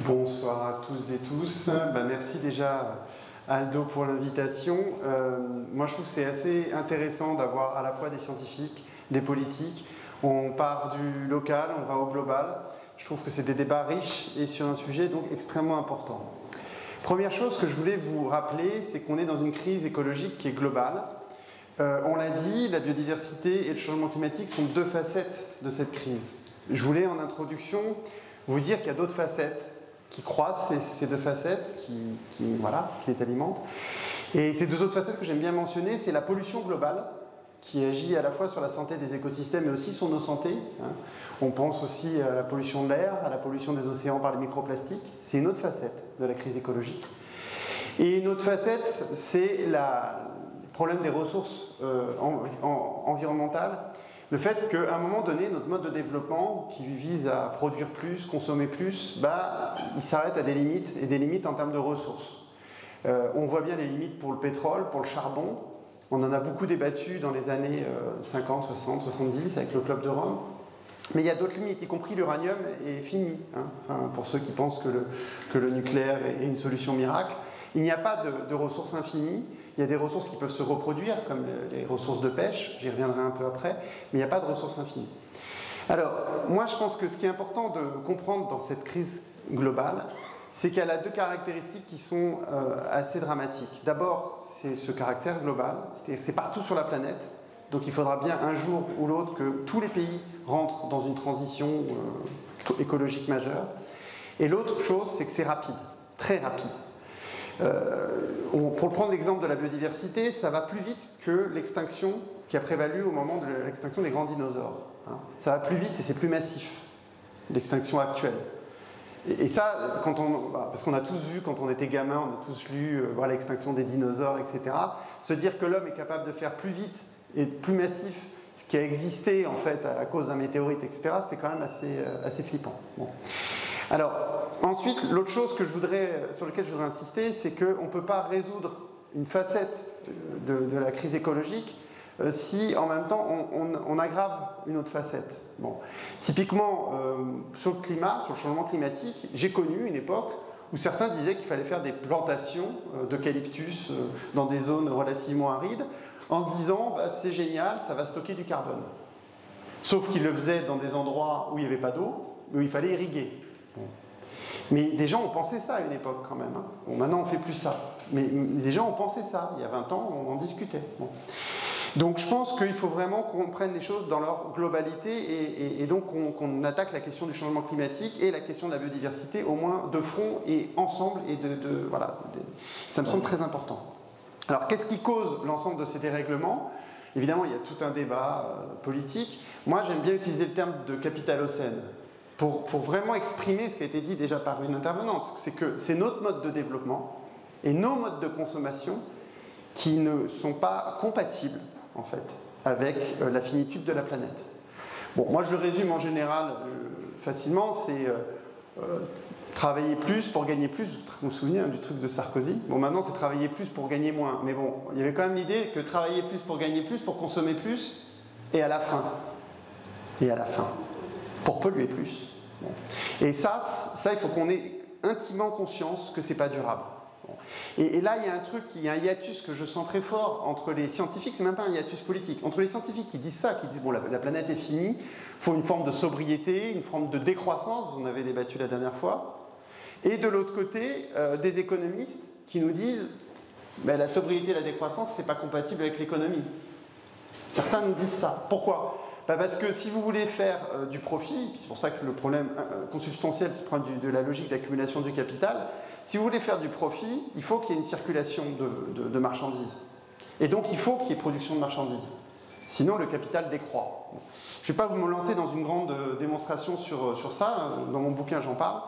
Bonsoir à tous et tous. Merci déjà Aldo pour l'invitation. Moi je trouve que c'est assez intéressant d'avoir à la fois des scientifiques, des politiques. On part du local, on va au global. Je trouve que c'est des débats riches et sur un sujet donc extrêmement important. Première chose que je voulais vous rappeler, c'est qu'on est dans une crise écologique qui est globale. On l'a dit, la biodiversité et le changement climatique sont deux facettes de cette crise. Je voulais en introduction vous dire qu'il y a d'autres facettes qui croissent, ces deux facettes qui les alimentent. Et ces deux autres facettes que j'aime bien mentionner, c'est la pollution globale, qui agit à la fois sur la santé des écosystèmes mais aussi sur nos santé. On pense aussi à la pollution de l'air, à la pollution des océans par les microplastiques. C'est une autre facette de la crise écologique. Et une autre facette, c'est le problème des ressources environnementales. Le fait qu'à un moment donné, notre mode de développement qui vise à produire plus, consommer plus, il s'arrête à des limites, et des limites en termes de ressources. On voit bien les limites pour le pétrole, pour le charbon. On en a beaucoup débattu dans les années 50, 60, 70 avec le Club de Rome. Mais il y a d'autres limites, y compris l'uranium est fini. Pour ceux qui pensent que le nucléaire est une solution miracle. Il n'y a pas de ressources infinies. Il y a des ressources qui peuvent se reproduire, comme les ressources de pêche, j'y reviendrai un peu après, mais il n'y a pas de ressources infinies. Alors, moi je pense que ce qui est important de comprendre dans cette crise globale, c'est qu'elle a deux caractéristiques qui sont assez dramatiques. D'abord, c'est ce caractère global, c'est-à-dire que c'est partout sur la planète, donc il faudra bien un jour ou l'autre que tous les pays rentrent dans une transition écologique majeure. Et l'autre chose, c'est que c'est rapide, très rapide. Pour prendre l'exemple de la biodiversité, ça va plus vite que l'extinction qui a prévalu au moment de l'extinction des grands dinosaures. Ça va plus vite et c'est plus massif, l'extinction actuelle. Et ça, parce qu'on a tous vu, quand on était gamin, on a tous lu l'extinction des dinosaures, etc. Se dire que l'homme est capable de faire plus vite et plus massif ce qui a existé en fait à cause d'un météorite, etc., c'est quand même assez flippant. Bon. Alors, ensuite, l'autre chose sur laquelle je voudrais insister, c'est qu'on ne peut pas résoudre une facette de la crise écologique si, en même temps, on aggrave une autre facette. Bon. Typiquement, sur le climat, sur le changement climatique, j'ai connu une époque où certains disaient qu'il fallait faire des plantations d'eucalyptus dans des zones relativement arides, en se disant c'est génial, ça va stocker du carbone. Sauf qu'ils le faisaient dans des endroits où il n'y avait pas d'eau, où il fallait irriguer. Mais des gens ont pensé ça à une époque quand même. Bon, maintenant on ne fait plus ça. Mais des gens ont pensé ça. Il y a 20 ans, on en discutait. Bon. Donc je pense qu'il faut vraiment qu'on prenne les choses dans leur globalité et donc qu'on attaque la question du changement climatique et la question de la biodiversité au moins de front et ensemble. Ça me semble très important. Alors qu'est-ce qui cause l'ensemble de ces dérèglements ? Évidemment, il y a tout un débat politique. Moi, j'aime bien utiliser le terme de capitalocène pour vraiment exprimer ce qui a été dit déjà par une intervenante. C'est que c'est notre mode de développement et nos modes de consommation qui ne sont pas compatibles, en fait, avec la finitude de la planète. Bon, moi, je le résume en général facilement, c'est travailler plus pour gagner plus. Vous vous souvenez du truc de Sarkozy ? Bon, maintenant, c'est travailler plus pour gagner moins. Mais bon, il y avait quand même l'idée que travailler plus pour gagner plus, pour consommer plus, et à la fin, pour polluer plus. Bon. Et ça, il faut qu'on ait intimement conscience que c'est pas durable. Bon. Et là, il y a un hiatus que je sens très fort entre les scientifiques, c'est même pas un hiatus politique, entre les scientifiques qui disent ça, qui disent bon, la planète est finie, il faut une forme de sobriété, une forme de décroissance, on avait débattu la dernière fois, et de l'autre côté, des économistes qui nous disent la sobriété et la décroissance, c'est pas compatible avec l'économie. Certains nous disent ça. Pourquoi ? Parce que si vous voulez faire du profit, c'est pour ça que le problème consubstantiel, c'est le problème de la logique d'accumulation du capital, si vous voulez faire du profit, il faut qu'il y ait une circulation de marchandises. Et donc il faut qu'il y ait production de marchandises. Sinon le capital décroît. Bon. Je ne vais pas vous me lancer dans une grande démonstration sur ça, dans mon bouquin j'en parle,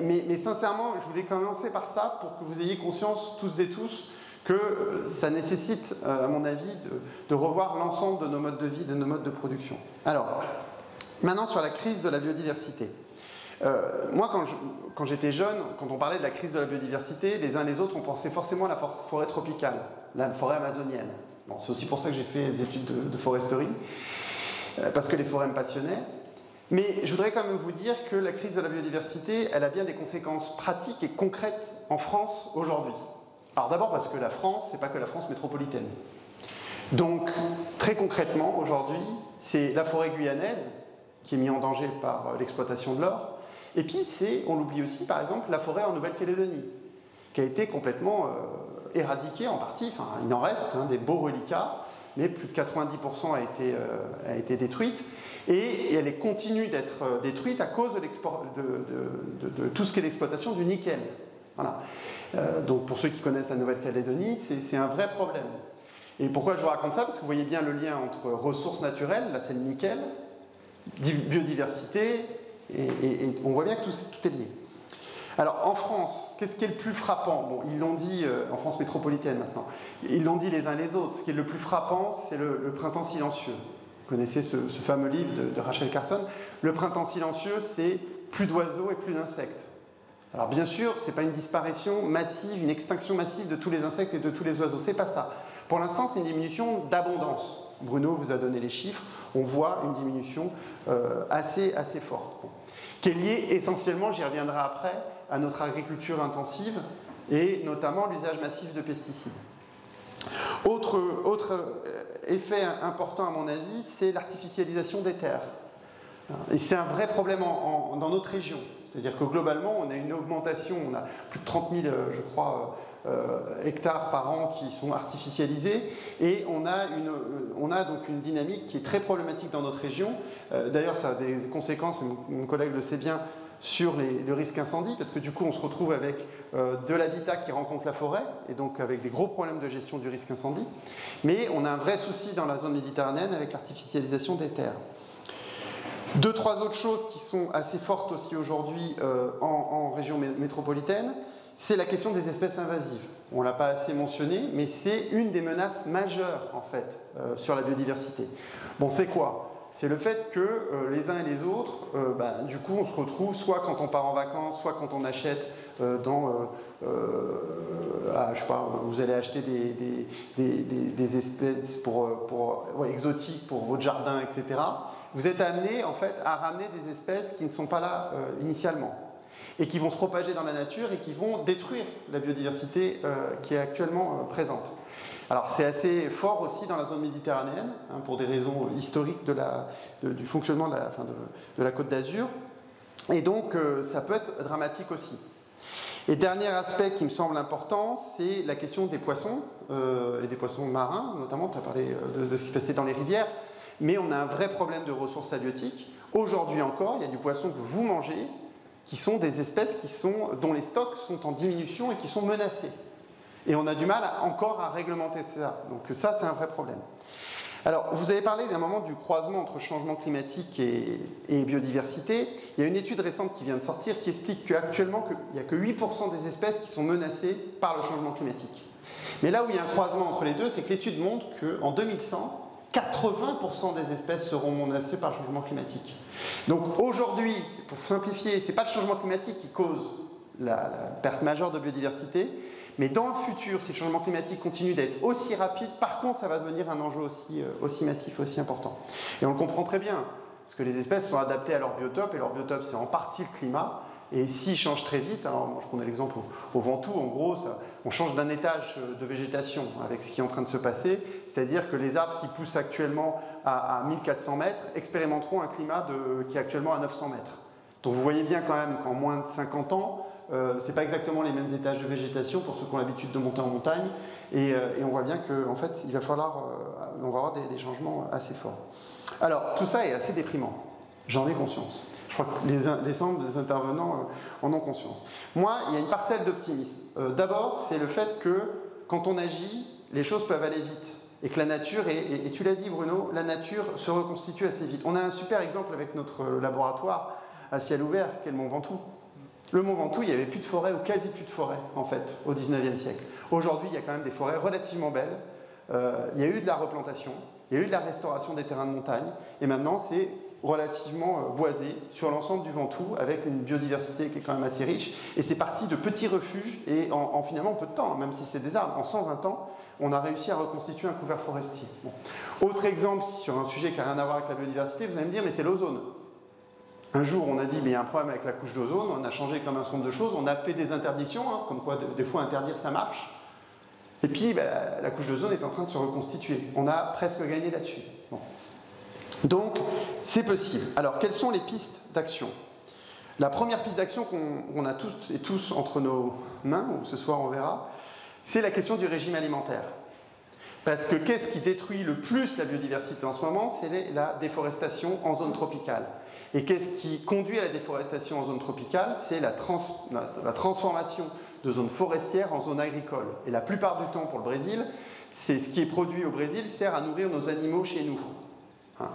mais sincèrement je voulais commencer par ça pour que vous ayez conscience tous et tous que ça nécessite, à mon avis, de revoir l'ensemble de nos modes de vie, de nos modes de production. Alors, maintenant sur la crise de la biodiversité. Moi, quand j'étais jeune, quand on parlait de la crise de la biodiversité, les uns les autres, on pensait forcément à la forêt tropicale, la forêt amazonienne. Bon, c'est aussi pour ça que j'ai fait des études de foresterie, parce que les forêts me passionnaient. Mais je voudrais quand même vous dire que la crise de la biodiversité, elle a bien des conséquences pratiques et concrètes en France aujourd'hui. Alors d'abord parce que la France, c'est pas que la France métropolitaine. Donc très concrètement, aujourd'hui, c'est la forêt guyanaise qui est mise en danger par l'exploitation de l'or. Et puis c'est, on l'oublie aussi, par exemple, la forêt en Nouvelle-Calédonie, qui a été complètement éradiquée en partie. Enfin, il en reste des beaux reliquats, mais plus de 90% a été détruite. Et elle continue d'être détruite à cause de tout ce qu'est l'exploitation du nickel. Voilà. Donc pour ceux qui connaissent la Nouvelle-Calédonie, c'est un vrai problème. Et pourquoi je vous raconte ça? Parce que vous voyez bien le lien entre ressources naturelles, là c'est le nickel, biodiversité, et on voit bien que tout est lié. Alors en France, qu'est-ce qui est le plus frappant? Bon, ils l'ont dit en France métropolitaine maintenant, ils l'ont dit les uns les autres, ce qui est le plus frappant, c'est le printemps silencieux. Vous connaissez ce fameux livre de Rachel Carson. Le printemps silencieux, c'est plus d'oiseaux et plus d'insectes. Alors bien sûr, ce n'est pas une disparition massive, une extinction massive de tous les insectes et de tous les oiseaux, c'est pas ça. Pour l'instant, c'est une diminution d'abondance. Bruno vous a donné les chiffres, on voit une diminution assez forte, qui est liée essentiellement, j'y reviendrai après, à notre agriculture intensive et notamment l'usage massif de pesticides. Autre effet important à mon avis, c'est l'artificialisation des terres. Et c'est un vrai problème dans notre région. C'est-à-dire que globalement, on a une augmentation, on a plus de 30 000, je crois, hectares par an qui sont artificialisés, et on a donc une dynamique qui est très problématique dans notre région. D'ailleurs, ça a des conséquences, mon collègue le sait bien, sur le risque incendie, parce que du coup, on se retrouve avec de l'habitat qui rencontre la forêt, et donc avec des gros problèmes de gestion du risque incendie. Mais on a un vrai souci dans la zone méditerranéenne avec l'artificialisation des terres. Deux, trois autres choses qui sont assez fortes aussi aujourd'hui en région métropolitaine, c'est la question des espèces invasives. On ne l'a pas assez mentionné, mais c'est une des menaces majeures, en fait, sur la biodiversité. Bon, c'est quoi? C'est le fait que les uns et les autres, du coup, on se retrouve soit quand on part en vacances, soit quand on achète je sais pas, vous allez acheter des espèces exotiques pour votre jardin, etc. Vous êtes amené, en fait, à ramener des espèces qui ne sont pas là initialement et qui vont se propager dans la nature et qui vont détruire la biodiversité qui est actuellement présente. Alors c'est assez fort aussi dans la zone méditerranéenne, pour des raisons historiques du fonctionnement de la Côte d'Azur, et donc ça peut être dramatique aussi. Et dernier aspect qui me semble important, c'est la question des poissons, et des poissons marins, notamment, tu as parlé de ce qui se passait dans les rivières, mais on a un vrai problème de ressources halieutiques. Aujourd'hui encore, il y a du poisson que vous mangez, qui sont des espèces dont les stocks sont en diminution et qui sont menacés. Et on a du mal encore à réglementer ça. Donc ça, c'est un vrai problème. Alors, vous avez parlé d'un moment du croisement entre changement climatique et biodiversité. Il y a une étude récente qui vient de sortir qui explique qu'actuellement, il n'y a que 8% des espèces qui sont menacées par le changement climatique. Mais là où il y a un croisement entre les deux, c'est que l'étude montre qu'en 2100, 80% des espèces seront menacées par le changement climatique. Donc aujourd'hui, pour simplifier, ce n'est pas le changement climatique qui cause la perte majeure de biodiversité, mais dans le futur, si le changement climatique continue d'être aussi rapide, par contre, ça va devenir un enjeu aussi massif, aussi important. Et on le comprend très bien, parce que les espèces sont adaptées à leur biotope, et leur biotope, c'est en partie le climat. Et s'il change très vite, alors je prends l'exemple au Ventoux, en gros, on change d'un étage de végétation avec ce qui est en train de se passer, c'est-à-dire que les arbres qui poussent actuellement à 1400 mètres expérimenteront un climat qui est actuellement à 900 mètres. Donc vous voyez bien quand même qu'en moins de 50 ans, ce n'est pas exactement les mêmes étages de végétation pour ceux qui ont l'habitude de monter en montagne, et on voit bien qu'en fait, on va avoir des changements assez forts. Alors, tout ça est assez déprimant, j'en ai conscience. Je crois que les intervenants en ont conscience. Moi, il y a une parcelle d'optimisme. D'abord, c'est le fait que quand on agit, les choses peuvent aller vite. Et que la nature, et tu l'as dit Bruno, la nature se reconstitue assez vite. On a un super exemple avec notre laboratoire à ciel ouvert, qui est le Mont Ventoux. Le Mont Ventoux, il n'y avait plus de forêt, ou quasi plus de forêt, en fait, au 19e siècle. Aujourd'hui, il y a quand même des forêts relativement belles. Il y a eu de la replantation, il y a eu de la restauration des terrains de montagne, et maintenant, c'est relativement boisé sur l'ensemble du Ventoux, avec une biodiversité qui est quand même assez riche. Et c'est parti de petits refuges, et en finalement peu de temps, même si c'est des arbres, en 120 ans, on a réussi à reconstituer un couvert forestier. Bon. Autre exemple, sur un sujet qui n'a rien à voir avec la biodiversité, vous allez me dire, mais c'est l'ozone. Un jour, on a dit, mais il y a un problème avec la couche d'ozone, on a changé comme un certain nombre de choses, on a fait des interdictions, hein, comme quoi des fois interdire ça marche. Et puis, la couche d'ozone est en train de se reconstituer. On a presque gagné là-dessus. Bon. Donc, c'est possible. Alors, quelles sont les pistes d'action? La première piste d'action qu'on a toutes et tous entre nos mains, ou ce soir on verra, c'est la question du régime alimentaire. Parce que qu'est-ce qui détruit le plus la biodiversité en ce moment? C'est la déforestation en zone tropicale. Et qu'est-ce qui conduit à la déforestation en zone tropicale? C'est la transformation de zones forestières en zones agricoles. Et la plupart du temps, pour le Brésil, c'est ce qui est produit au Brésil sert à nourrir nos animaux chez nous. Hein.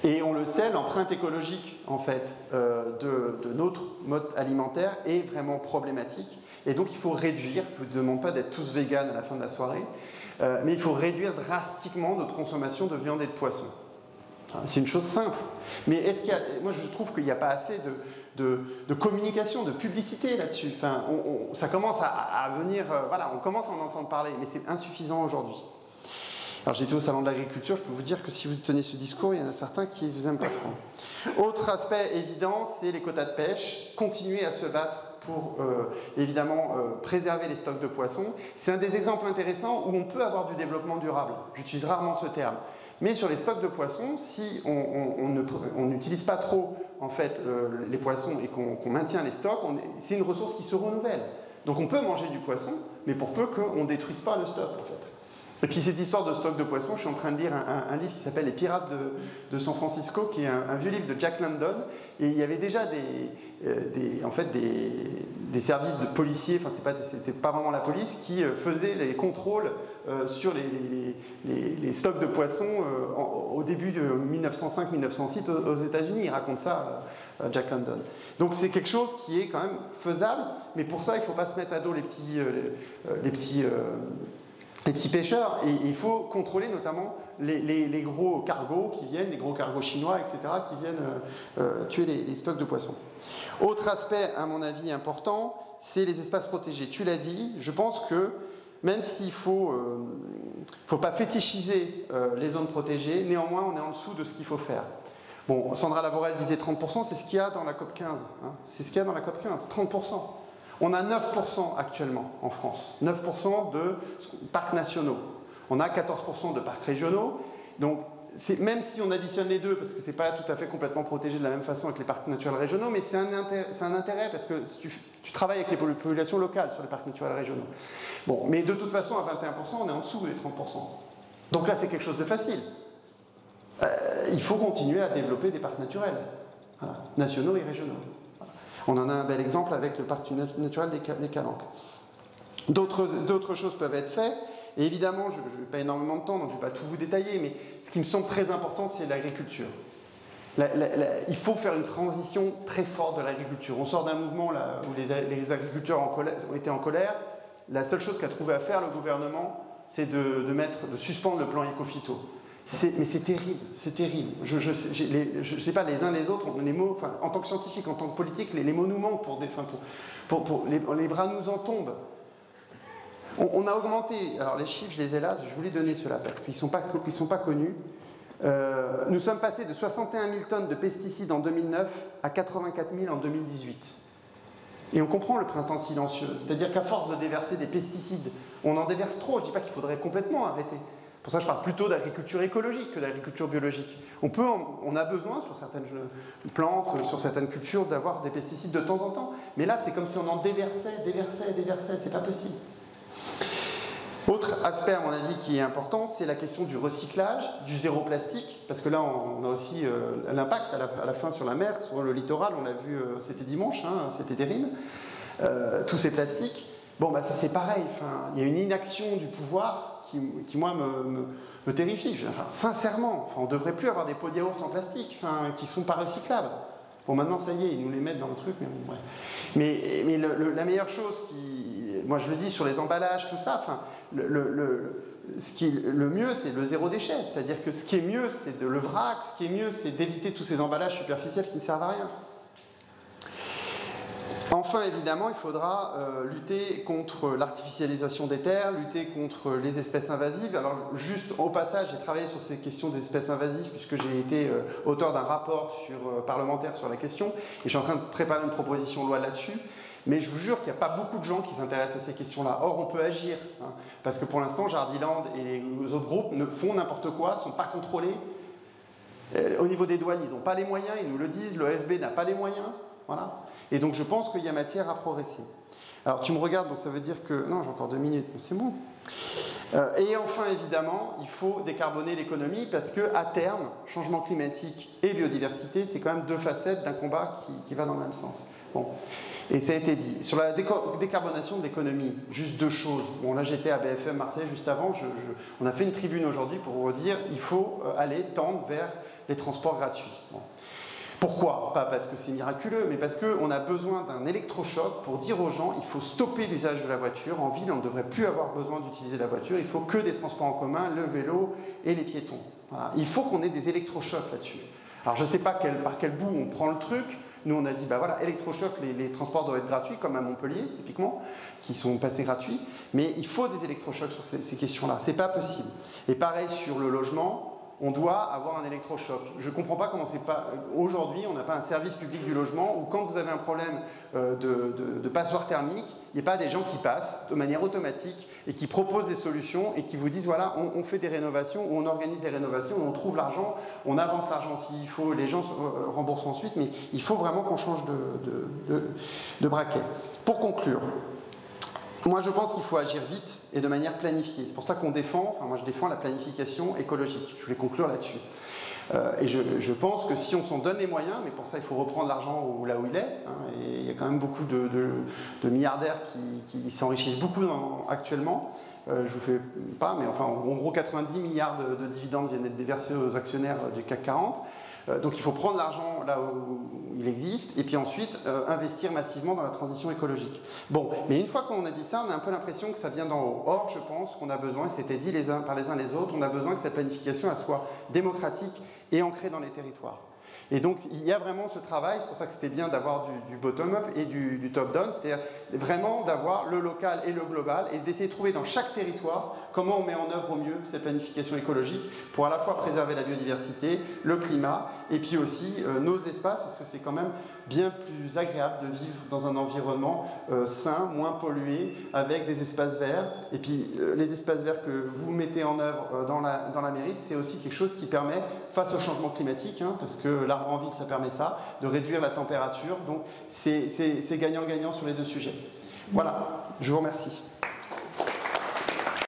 Et on le sait, l'empreinte écologique en fait, de notre mode alimentaire est vraiment problématique. Et donc il faut réduire, je ne vous demande pas d'être tous véganes à la fin de la soirée, mais il faut réduire drastiquement notre consommation de viande et de poisson. C'est une chose simple. Mais est-ce qu'il y a, moi je trouve qu'il n'y a pas assez de communication, de publicité là-dessus. Enfin, ça commence à venir, voilà, on commence à en entendre parler, mais c'est insuffisant aujourd'hui. Alors j'étais au salon de l'agriculture, je peux vous dire que si vous tenez ce discours, il y en a certains qui ne vous aiment pas trop. Autre aspect évident, c'est les quotas de pêche. Continuer à se battre pour évidemment préserver les stocks de poissons. C'est un des exemples intéressants où on peut avoir du développement durable. J'utilise rarement ce terme. Mais sur les stocks de poissons, si on n'utilise pas trop en fait, les poissons et qu'on maintient les stocks, c'est une ressource qui se renouvelle. Donc on peut manger du poisson, mais pour peu qu'on ne détruise pas le stock en fait. Et puis cette histoire de stock de poissons, je suis en train de lire un livre qui s'appelle Les Pirates de San Francisco, qui est un vieux livre de Jack London, et il y avait déjà des services de policiers, enfin c'était pas vraiment la police, qui faisaient les contrôles sur les stocks de poissons au début de 1905-1906 aux États-Unis. Il raconte ça, Jack London. Donc c'est quelque chose qui est quand même faisable, mais pour ça il ne faut pas se mettre à dos les petits pêcheurs, et il faut contrôler notamment les gros cargos qui viennent, les gros cargos chinois, etc., qui viennent tuer les stocks de poissons. Autre aspect, à mon avis, important, c'est les espaces protégés. Tu l'as dit, je pense que même s'il ne faut pas fétichiser les zones protégées, néanmoins, on est en dessous de ce qu'il faut faire. Bon, Sandra Lavorel disait 30%, c'est ce qu'il y a dans la COP 15. Hein, c'est ce qu'il y a dans la COP 15, 30%. On a 9% actuellement en France, 9% de parcs nationaux. On a 14% de parcs régionaux. Donc, même si on additionne les deux, parce que ce n'est pas tout à fait complètement protégé de la même façon avec les parcs naturels régionaux, mais c'est un intérêt parce que tu travailles avec les populations locales sur les parcs naturels régionaux. Bon, mais de toute façon, à 21%, on est en dessous des 30%. Donc là, c'est quelque chose de facile. Il faut continuer à développer des parcs naturels, voilà, nationaux et régionaux. On en a un bel exemple avec le parc naturel des Calanques. D'autres choses peuvent être faites. Et évidemment, je n'ai pas énormément de temps, donc je ne vais pas tout vous détailler, mais ce qui me semble très important, c'est l'agriculture. Il faut faire une transition très forte de l'agriculture. On sort d'un mouvement là, où les agriculteurs ont été en colère. La seule chose qu'a trouvé à faire le gouvernement, c'est de suspendre le plan éco-phyto. Mais c'est terrible, c'est terrible. Je sais pas, les uns les autres, les mots, enfin, en tant que scientifique, en tant que politique, les mots nous manquent les bras nous en tombent. On a augmenté, alors les chiffres, je les ai là, je voulais donner ceux-là parce qu'ils ne sont pas connus. Nous sommes passés de 61 000 tonnes de pesticides en 2009 à 84 000 en 2018. Et on comprend le printemps silencieux, c'est-à-dire qu'à force de déverser des pesticides, on en déverse trop. Je ne dis pas qu'il faudrait complètement arrêter. Pour ça, je parle plutôt d'agriculture écologique que d'agriculture biologique. On a besoin, sur certaines plantes, sur certaines cultures, d'avoir des pesticides de temps en temps. Mais là, c'est comme si on en déversait. C'est pas possible. Autre aspect, à mon avis, qui est important, c'est la question du recyclage, du zéro plastique. Parce que là, on a aussi l'impact à la fin sur la mer, sur le littoral. On l'a vu, c'était dimanche, hein, c'était terrible. Tous ces plastiques. Bon, bah ça c'est pareil. Enfin, il y a une inaction du pouvoir qui moi, me terrifie. Enfin, sincèrement, on ne devrait plus avoir des pots de yaourt en plastique qui ne sont pas recyclables. Bon, maintenant, ça y est, ils nous les mettent dans le truc. Mais bon, ouais. Mais la meilleure chose moi, je le dis sur les emballages, tout ça, le mieux, c'est le zéro déchet. C'est-à-dire que ce qui est mieux, c'est le vrac. Ce qui est mieux, c'est d'éviter tous ces emballages superficiels qui ne servent à rien. Enfin, évidemment, il faudra lutter contre l'artificialisation des terres, lutter contre les espèces invasives. Alors, juste au passage, j'ai travaillé sur ces questions des espèces invasives puisque j'ai été auteur d'un rapport parlementaire sur la question et je suis en train de préparer une proposition de loi là-dessus. Mais je vous jure qu'il n'y a pas beaucoup de gens qui s'intéressent à ces questions-là. Or, on peut agir, hein, parce que pour l'instant, Jardiland et les autres groupes font n'importe quoi, ne sont pas contrôlés. Au niveau des douanes, ils n'ont pas les moyens, ils nous le disent, l'OFB n'a pas les moyens. Voilà. Et donc je pense qu'il y a matière à progresser. Alors tu me regardes, donc ça veut dire que... Non, j'ai encore 2 minutes, mais c'est bon. Et enfin, évidemment, il faut décarboner l'économie parce qu'à terme, changement climatique et biodiversité, c'est quand même 2 facettes d'un combat qui va dans le même sens. Bon. Et ça a été dit. Sur la décarbonation de l'économie, juste 2 choses. Bon, là j'étais à BFM Marseille juste avant, on a fait une tribune aujourd'hui pour vous dire il faut aller tendre vers les transports gratuits. Bon. Pourquoi? Pas parce que c'est miraculeux, mais parce qu'on a besoin d'un électrochoc pour dire aux gens il faut stopper l'usage de la voiture. En ville, on ne devrait plus avoir besoin d'utiliser la voiture. Il faut que des transports en commun, le vélo et les piétons. Voilà. Il faut qu'on ait des électrochocs là-dessus. Alors je ne sais pas par quel bout on prend le truc. Nous, on a dit, bah voilà, électrochoc, les transports doivent être gratuits, comme à Montpellier, typiquement, qui sont passés gratuits. Mais il faut des électrochocs sur ces questions-là. C'est pas possible. Et pareil sur le logement. On doit avoir un électrochoc. Je ne comprends pas comment c'est pas... Aujourd'hui, on n'a pas un service public du logement où quand vous avez un problème de passoire thermique, il n'y a pas des gens qui passent de manière automatique et qui proposent des solutions et qui vous disent, voilà, on fait des rénovations, ou on organise des rénovations, on trouve l'argent, on avance l'argent s'il faut, les gens remboursent ensuite, mais il faut vraiment qu'on change de braquet. Pour conclure, moi, je pense qu'il faut agir vite et de manière planifiée. C'est pour ça qu'on défend, enfin moi je défends la planification écologique. Je vais conclure là-dessus. Et je pense que si on s'en donne les moyens, mais pour ça il faut reprendre l'argent là où il est, hein, et il y a quand même beaucoup de milliardaires qui s'enrichissent beaucoup actuellement. Je ne vous fais pas, mais enfin en gros 90 milliards de dividendes viennent d'être déversés aux actionnaires du CAC 40. Donc il faut prendre l'argent là où il existe et puis ensuite investir massivement dans la transition écologique. Bon, mais une fois qu'on a dit ça, on a un peu l'impression que ça vient d'en haut. Or, je pense qu'on a besoin, et c'était dit par les uns les autres, on a besoin que cette planification elle soit démocratique et ancrée dans les territoires. Et donc, il y a vraiment ce travail, c'est pour ça que c'était bien d'avoir du bottom-up et du top-down, c'est-à-dire vraiment d'avoir le local et le global et d'essayer de trouver dans chaque territoire comment on met en œuvre au mieux cette planification écologique pour à la fois préserver la biodiversité, le climat et puis aussi nos espaces, parce que c'est quand même bien plus agréable de vivre dans un environnement sain, moins pollué, avec des espaces verts. Et puis, les espaces verts que vous mettez en œuvre dans la mairie, c'est aussi quelque chose qui permet, face au changement climatique, hein, parce que l'arbre en ville, ça permet ça, de réduire la température. Donc, c'est gagnant-gagnant sur les 2 sujets. Voilà, je vous remercie.